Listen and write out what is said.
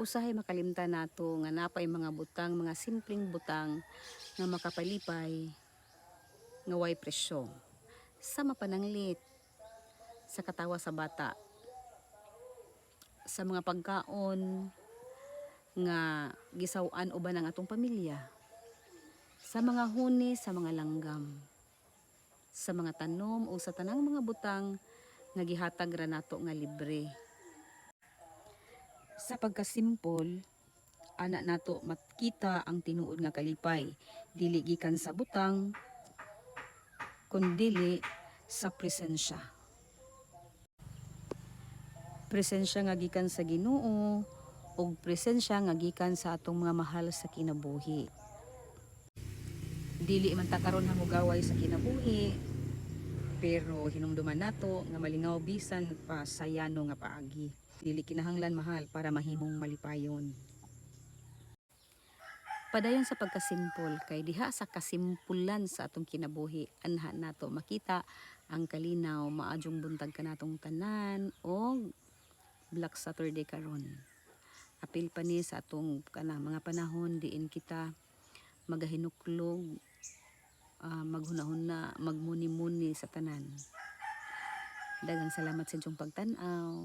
Usahay makalimtan nato nga napay mga butang, mga simpleng butang nga makapalipay nga way presyo. Sa mapananglit, sa katawa sa bata, sa mga pagkaon nga gisaw-an uban ang atong pamilya, sa mga huni, sa mga langgam, sa mga tanom o sa tanang mga butang nga gihatag ra nato nga libre. Sa pagkasimpol, ana nato makita ang tinuod nga kalipay, dili gikan sa butang kundili sa presensya. Presensya nga gikan sa Ginoo ug presensya nga gikan sa atong mga mahal sa kinabuhi. Dili man ta karon hamugaway sa kinabuhi, pero hinumduman nato nga malingaw bisan pa sayano nga paagi. Dili kinahanglan mahal para mahimong malipayon. Padayon sa pagkasimpol kay diha sa kasimpulan sa atong kinabuhi anha nato makita ang kalinaw maadyong buntag kanatong tanan o Black Saturday karon. Apil pa ni sa atong mga panahon diin kita magahinuklog, maghunahuna, magmuni-muni sa tanan. Daghang salamat sa inyong pagtan-aw.